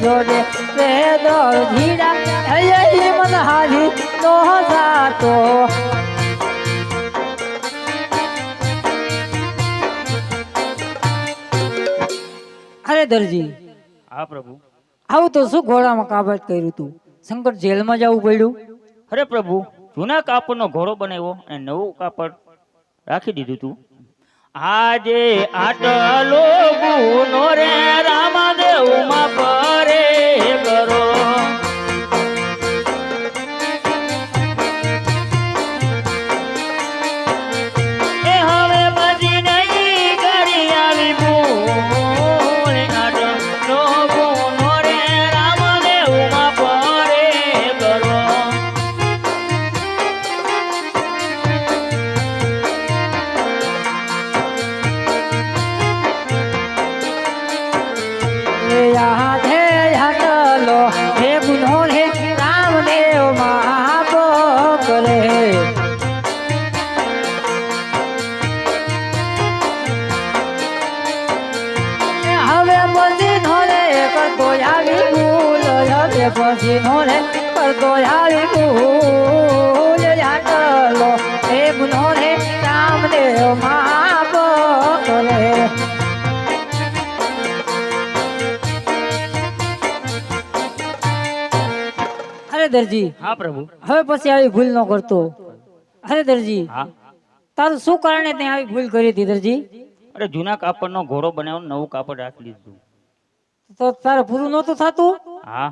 જોડે રે દરજીડા એ મન હારી તો જાતો અરે દરજી હા પ્રભુ આવું તો શું ઘોડામાં કાબત કર્યું તું શંકર જેલમાં જવું પડ્યું અરે પ્રભુ જૂના કાપડનો ઘોડો બનાવ્યો અને નવું કાપડ રાખી દીધું તું આજે આટલો ગુનો રે રામદેવ માં પરે કરો એ હવે બધી નહીં કરી આવી ભૂલ આટલો ગુનો રે રામદેવ માં પરે કરો હે હટલો હે ગુનો હે રામદેવ મહાપો કરે હવે પછી નોરે કરતો આવી ભૂલ હવે પછી નોરે કરતો આવી ભૂલ હટલો હે ગુનો હે રામદેવ મહાપો કરે અરે દરજી હા પ્રભુ હવે પછી આવી ભૂલ ન કરતો અરે દરજી હા તારું શું કારણે તે આવી ભૂલ કરી હતી દરજી અરે જૂના કાપડનો ઘોડો બનાવ્યો નવું કાપડ રાખી લીધું તો તારે પૂરું નહોતું થતું હા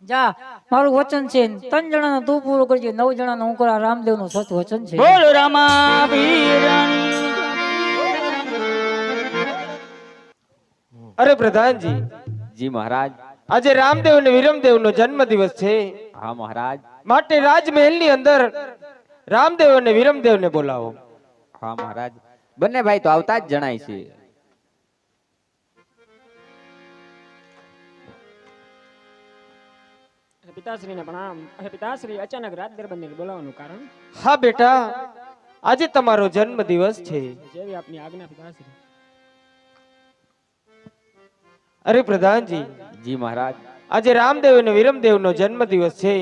જા મારું વચન છે 3 જણાનું તું પૂરું કરજે 9 જણાનું હું કરા રામદેવ નું સત વચન છે બોલ રામા વીરની અરે પ્રધાનજી જી મહારાજ આજે રામદેવ અને વિરમદેવ નો જન્મ દિવસ છે હા મહારાજ માટે રાજમહેલ ની અંદર રામદેવ અને વિરમદેવ ને બોલાવો હા મહારાજ બંને ભાઈ તો આવતા જ જણાય છે પિતાશ્રીને પ્રણામ. પિતાશ્રી અચાનક રાત દરબારને બોલાવવાનું કારણ? હા બેટા આજે તમારો જન્મ દિવસ છે જેવી આપની આજ્ઞા પિતાશ્રી. અરે પ્રધાનજી જી મહારાજ આજે રામદેવ અને વિરમદેવ નો જન્મ દિવસ છે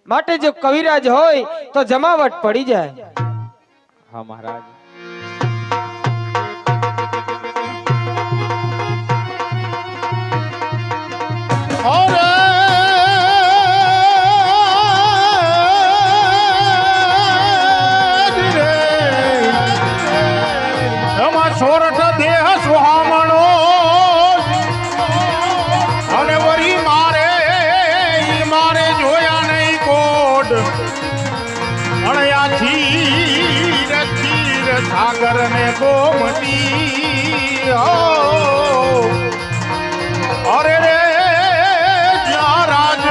માટે જો કવિરાજ હોય તો જમાવટ પડી જાય હા મહારાજ સોરઠ દેહ સુહામણો અને વરી મારે જોયા નહીં કોડ અણયાથી સાગર ને ગોમતી અરે રે જ્યાં રાજ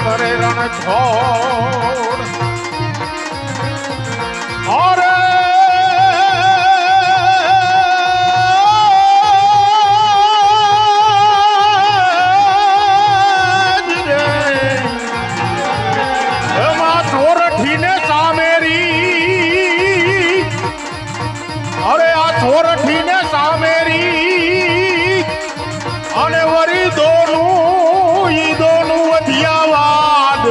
કરે રણ છોડ અરે સોરઠીને સામેરી અને વરી દોનું વધ્યાવાદ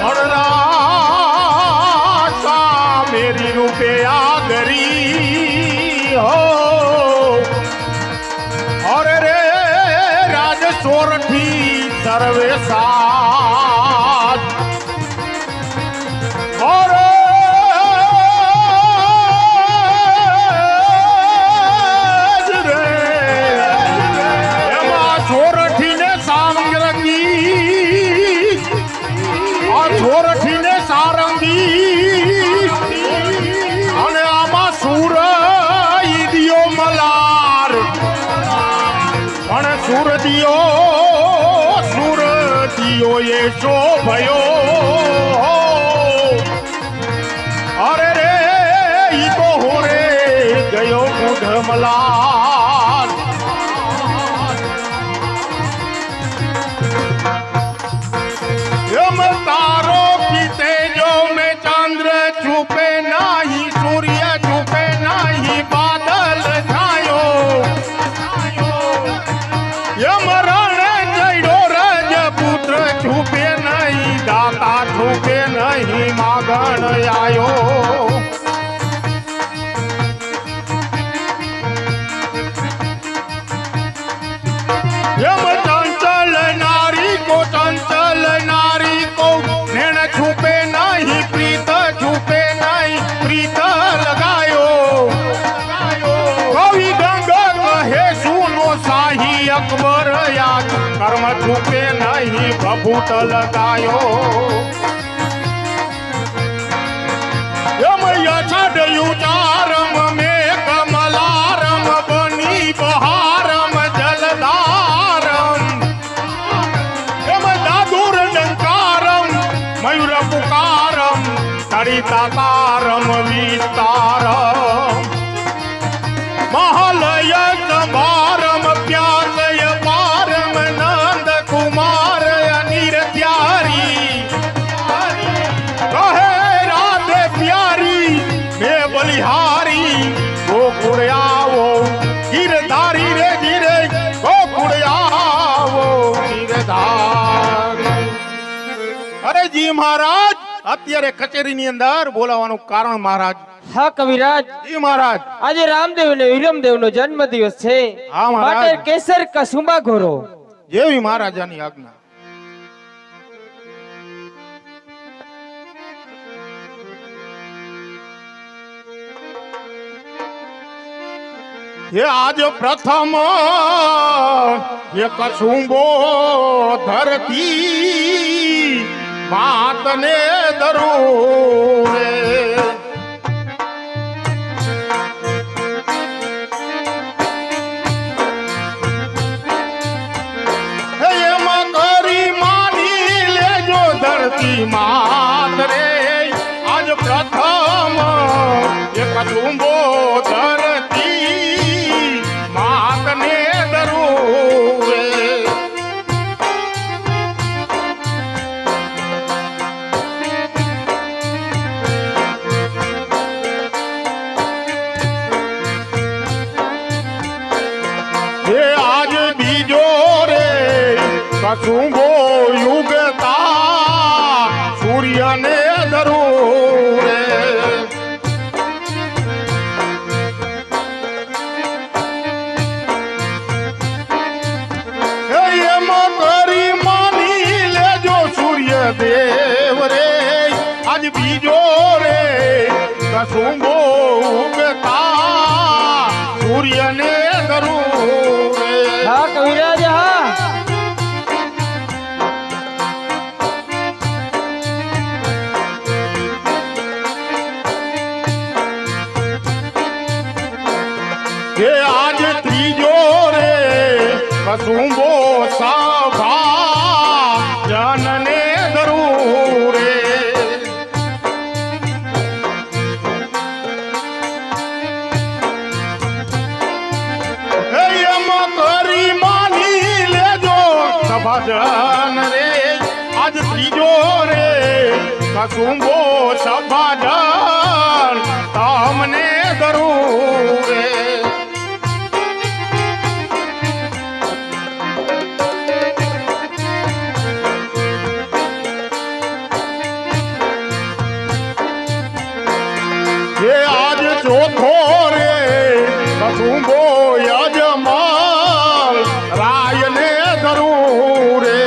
અણરા સામેરી રૂપે આગરી હો અરે રે રાજ સોરઠી સર્વે સાથ અરે સોરઠીને સારંગી અને આમાં સુર ઈદિયો મલાર અને સુરદિયો એ શોભયો અરે રે ઈ તો હોરે ગયો ગુઢ મલાર તારો પીતે જો મેં ચંદ્ર છુપે નહીં સૂર્ય છુપે નહીં બાદલ છાયો छुपे नहीं बबूट लगायो मैया छाड़ू चारम में कमलारम बनी बहारम जलधारम दादुर डंकारम मयूर पुकारम तड़िताकारम विस्तारम महलय संभारम प्यासय पारम नंद कुमार अनिर त्यारी कहे राधे प्यारी मैं बलिहारी गोकुड़ आवो गिरधारी रे गिरे गोकुड़ आवो गिरधारी। अरे जी महाराज અત્યારે કચેરીની અંદર બોલાવવાનું કારણ મહારાજ હા કવિરાજ, જી મહારાજ આજે રામદેવ ને વિરમદેવ નો જન્મ દિવસ છે, હા મહારાજ. માટે કેસર કસુંબા ઘોરો. જેવી મહારાજાની આજ્ઞા. ये आज प्रथम ये कसुंबो धरती मात ने दरूरे ये मकरी मानी ले जो धरती मात रे आज प्रथम ये कसुंबो धरती मात ने दरूरे ये आज बीजो रे कसुंबो युगता सूर्य ने दरूरे ये मकरी मानी ले जो सूर्य देव रे आज बीजो रे कसुंबो उगता सूर्य ने दरूरे હા કવિરાજ, હા. ये आज त्रीजो रे कसुंबो सभा जनने दरूरे ये मकरी मानी ले जो सभा जन रे आज त्रीजो रे कसुंबो सभा जन तामने दरूरे ये आज चौथो रे कसुंबो यजमाल राय ने दरूरे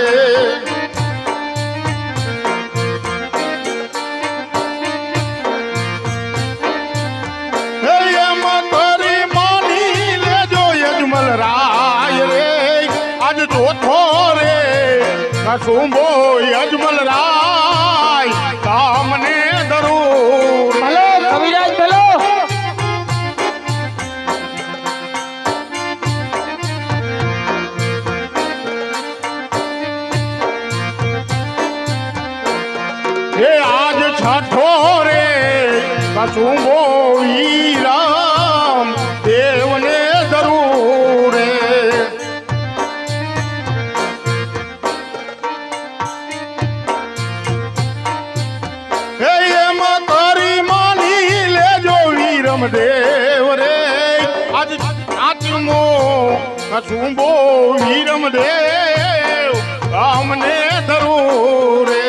ये मकरी मानी ले जो यजमल राय रे आज चौथो रे कसुंबो यजमल राय सामने दरूर ભલો કવિરાજ, ભલો. ये आज छठो रे कसुंबो ईराम देव ने दरूरे ये मकरी मानी ले जो वीरम देव रे आज आत्मो कसुंबो वीरम देव काम ने दरूरे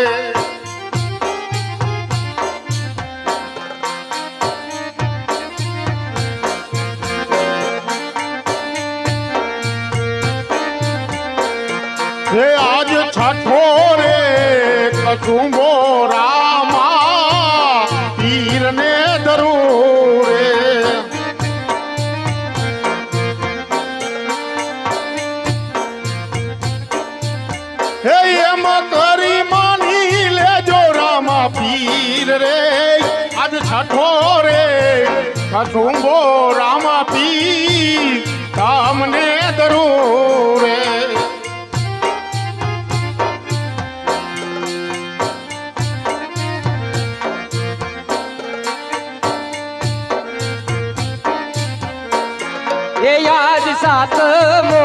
ये आज छठो रे कसुंबो रामा तीर ने दरूरे રામા પીર રે આજ છઠો રે કસુંબો રામા પીર તમને દરું રે એ યાદ સાતમો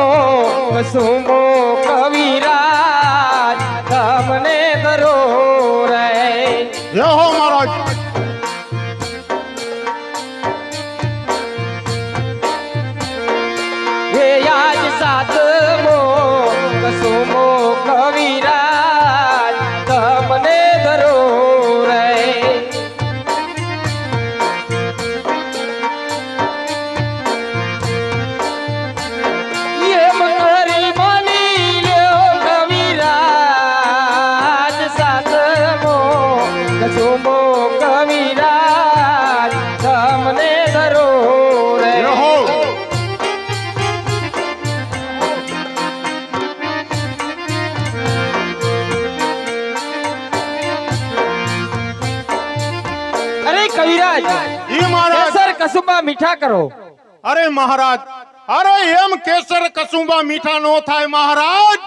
કસુંબો કવિરાજ તમને ધરો રે જય હો મહારાજ એ યાદ સાતમો કસુંબો કવિરાજ તમને ધરો રે એમ કરી માની લ્યો કવિરાજ સાતમો કસુંબો કવિરાજ તમને ધરો રે જય હો અરે કવિરાજ ઈ મહારાજ કેસર કસુંબા મીઠા કરો અરે મહારાજ અરે એમ કેસર કસુંબા મીઠા નો થાય મહારાજ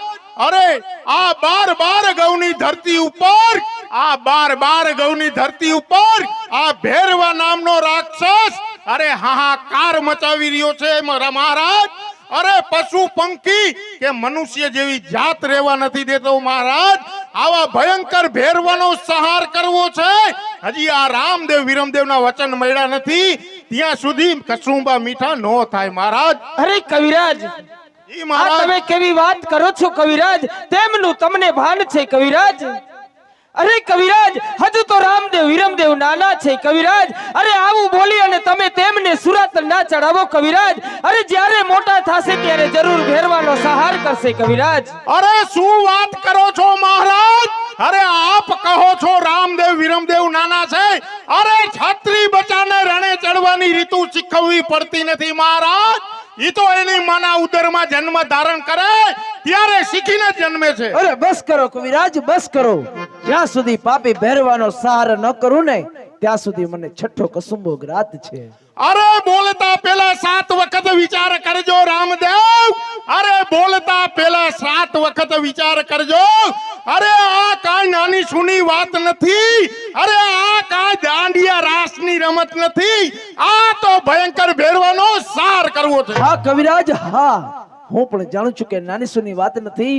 અરે આ 12 ગૌની ધરતી ઉપર આ 12 ગૌની ધરતી ઉપર આ ભેરવા નામનો રાક્ષસ અરે હાહાકાર મચાવી રહ્યો છે મહારાજ અરે પશુ પંખી કે મનુષ્ય જેવી જાત રહેવા નથી દેતો મહારાજ આવા ભયંકર ભેરવાનો સંહાર કરવો છે હજી આ રામદેવ વિરમદેવના વચન મળ્યા નથી ત્યાં સુધી કસુંબા મીઠા નો થાય મહારાજ અરે કવિરાજ ઈ આ મહારાજ તમે કેવી વાત કરો છો કવિરાજ તેમનું તમને ભાન છે કવિરાજ અરે કવિરાજ હજુ તો રામદેવ વિરમદેવ નાના છે કવિરાજ અરે આવું બોલી અને તમે તેમને સુરત ના ચડાવો કવિરાજ અરે જ્યારે મોટા થશે ત્યારે જરૂર ભેરવાનો સહાર કરશે કવિરાજ અરે શું વાત કરો છો મહારાજ અરે આપ કહો છો રામદેવ વિરમદેવ નાના છે અરે છત્રી બચાને રણે ચડવાની રીતુ શીખવવી પડતી નથી મહારાજ ઈ તો એની માના ઉદરમાં જન્મ ધારણ કરે ત્યારે શીખીને જ જન્મે છે અરે બસ કરો કવિરાજ બસ કરો જ્યાં સુધી પાપી ભેરવાનો સહાર ન કરું ને ત્યાં સુધી મને છઠ્ઠો કસુંબો ગ્રાત છે અરે બોલતા પેલા 7 વખત વિચાર કરજો રામદેવ અરે બોલતા પેલા 7 વખત વિચાર કરજો અરે આ કાંઈ નાની સુની વાત નથી અરે આ કાંઈ દાંડિયા રાસની રમત નથી આ તો ભયંકર ભેરવાનો સાર કરવો છે હા કવિરાજ હા હું પણ જાણું છું કે નાની સુની વાત નથી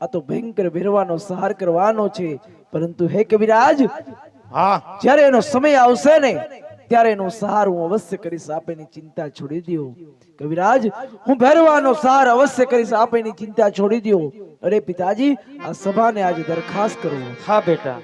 આ તો ભયંકર ભેરવાનો સહાર કરવાનો છે પરંતુ હે કવિરાજ હા જ્યારે એનો સમય આવશે ને ત્યારે એનો સહાર હું અવશ્ય કરીશ આપેની ચિંતા છોડી દો કવિરાજ હું ભેરવાનો સહાર અવશ્ય કરીશ આપેની ચિંતા છોડી દો અરે પિતાજી આ સભાને આજે દરખાસ્ત કરો હા બેટા